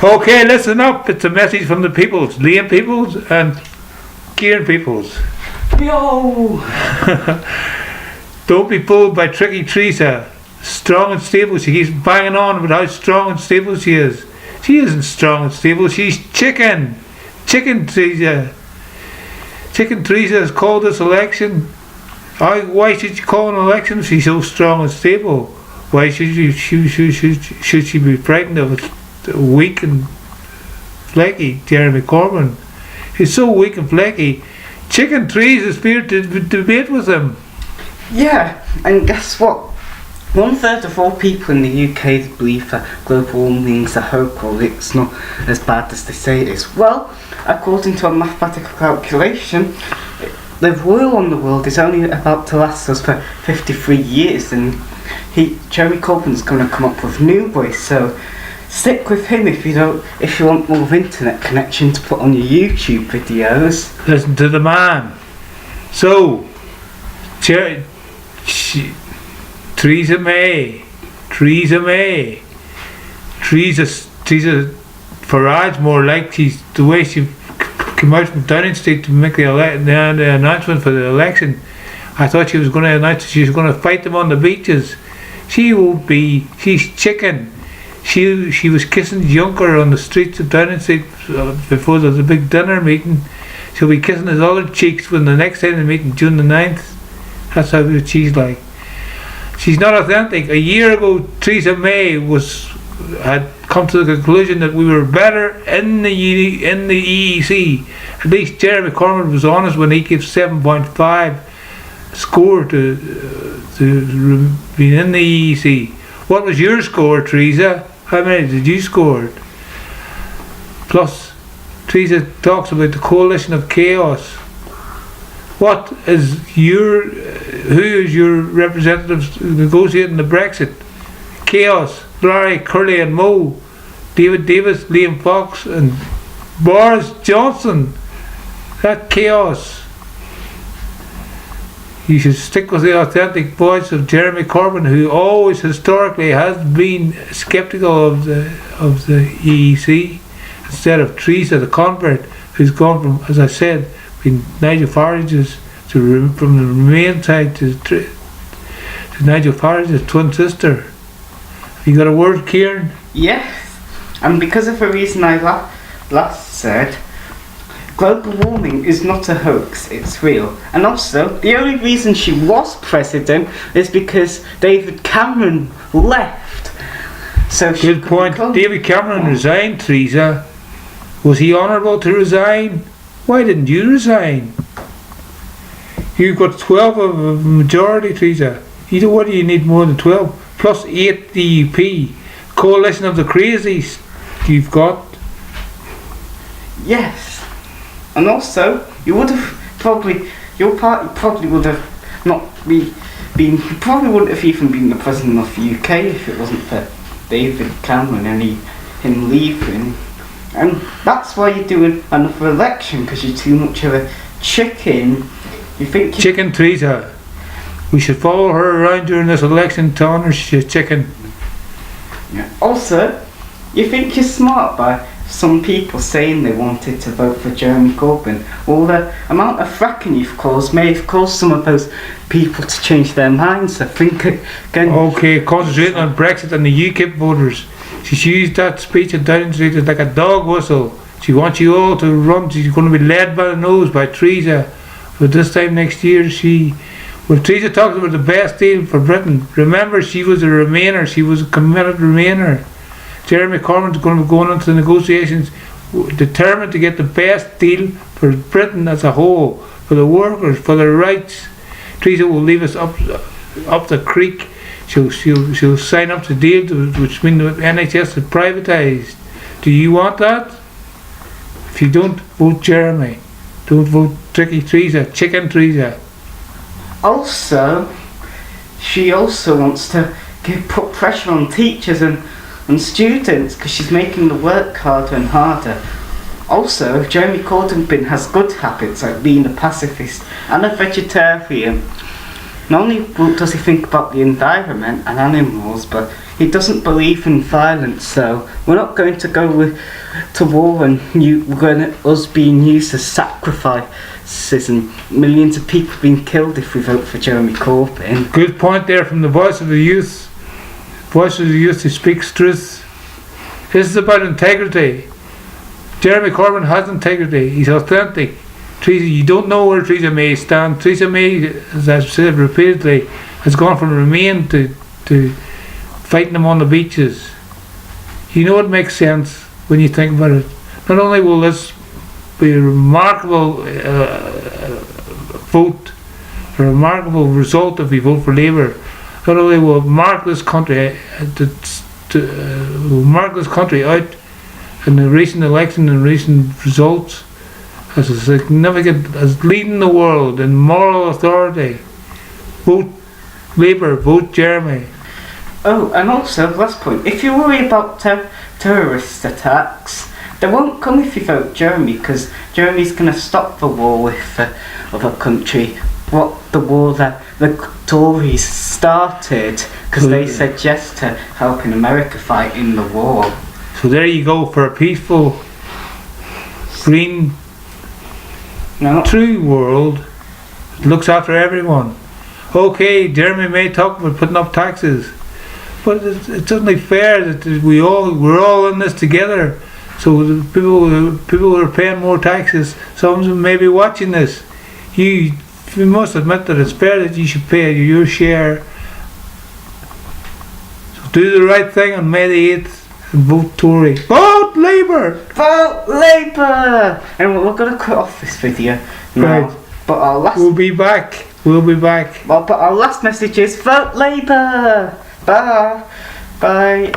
Okay, listen up. It's a message from the Peoples, Liam Peoples and Kieran Peoples. Yo! Don't be fooled by tricky Theresa. Strong and stable. She keeps banging on about how strong and stable she is. She isn't strong and stable. She's chicken. Chicken Theresa. Chicken Theresa has called this election. Why should she call an election if she's so strong and stable? Why should she be frightened of a weak and flaky Jeremy Corbyn? He's so weak and flaky. Chicken Theresa is feared to debate with him. Yeah, and guess what? 1/3 of all people in the UK believe that global warming is a hoax or it's not as bad as they say it is. Well, according to a mathematical calculation, the oil on the world is only about to last us for 53 years, and Jeremy Corbyn's going to come up with new ways. So stick with him if you want more of internet connection to put on your YouTube videos. Listen to the man. So, Theresa Farage, more like the way she came out from Downing Street to make the announcement for the election. I thought she was going to announce that she was going to fight them on the beaches. She won't be. She's chicken. She was kissing Juncker on the streets of Downing Street before the big dinner meeting. She'll be kissing his other cheeks when the next time they meet on June the 9th. That's how she's like. She's not authentic. A year ago, Theresa May had come to the conclusion that we were better in the EEC. At least Jeremy Corbyn was honest when he gave 7.5 score to being in the EEC. What was your score, Theresa? How many did you score? Plus, Theresa talks about the coalition of chaos. Who is your representatives negotiating the Brexit? Chaos. Larry, Curly and Moe, David Davis, Liam Fox and Boris Johnson. That chaos. You should stick with the authentic voice of Jeremy Corbyn, who always historically has been sceptical of the EEC, instead of Theresa, the convert, who's gone from, as I said, being Nigel Farage's from the Remain side to Nigel Farage's twin sister. Have you got a word, Kieran? Yes, and because of a reason I last said, global warming is not a hoax, it's real. And also, the only reason she was president is because David Cameron left. So good point. David Cameron resigned, Theresa. Was he honourable to resign? Why didn't you resign? You've got 12 of a majority, Theresa. What do you need more than 12? Plus 8 DUP. Coalition of the crazies you've got. Yes. And also, your party probably would have not been, you probably wouldn't have even been the president of the UK if it wasn't for David Cameron and him leaving. And that's why you're doing another election, because you're too much of a chicken. You think chicken Theresa. We should follow her around during this election to honour she's chicken. Yeah. Also, you think you're smart by some people saying they wanted to vote for Jeremy Corbyn. Well, the amount of fracking you've caused may have caused some of those people to change their minds. So think again. Okay, concentrating on Brexit and the UKIP voters. She's used that speech at Downing Street as like a dog whistle. She wants you all to run. She's going to be led by the nose by Theresa. But this time next year, when Theresa talks about the best deal for Britain, remember she was a Remainer. She was a committed Remainer. Jeremy Corbyn's going to be going into the negotiations determined to get the best deal for Britain as a whole, for the workers, for their rights. Theresa will leave us up the creek. She'll sign up to deals which mean the NHS is privatised. Do you want that? If you don't, vote Jeremy. Don't vote tricky Theresa, chicken Theresa. Also, she also wants to put pressure on teachers and students because she's making the work harder and harder. Also, Jeremy Corbyn has good habits like being a pacifist and a vegetarian. not only does he think about the environment and animals, but he doesn't believe in violence. So we're not going to go to war and us being used as sacrifices and millions of people being killed if we vote for Jeremy Corbyn. Good point there from the voice of the youth. Voice of the youth who speaks truth. This is about integrity. Jeremy Corbyn has integrity. He's authentic. Theresa, you don't know where Theresa May stands. Theresa May, as I've said repeatedly, has gone from Remain to fighting them on the beaches. You know it makes sense when you think about it. Not only will this be a remarkable vote, a remarkable result if we vote for Labour, not only will it mark this country, will mark this country out in the recent election and recent results as a significant, as leading the world in moral authority. Vote Labour, vote Jeremy. Oh, and also, last point, if you worry about terrorist attacks, they won't come if you vote Jeremy, because Jeremy's going to stop the war with other country. The war that the Tories started, because they said yes to helping America fight in the war. So there you go, for a peaceful, green, true world that looks after everyone. Okay, Jeremy may talk about putting up taxes, but it's only fair that we're all in this together. So the people who are paying more taxes, some of them may be watching this. You must admit that it's fair that you should pay your share. So do the right thing on May the 8th and vote Tory. Vote Labour! Vote Labour! And we're going to cut off this video now. Right. But our last... We'll be back. Well, but our last message is vote Labour! Bye! Bye!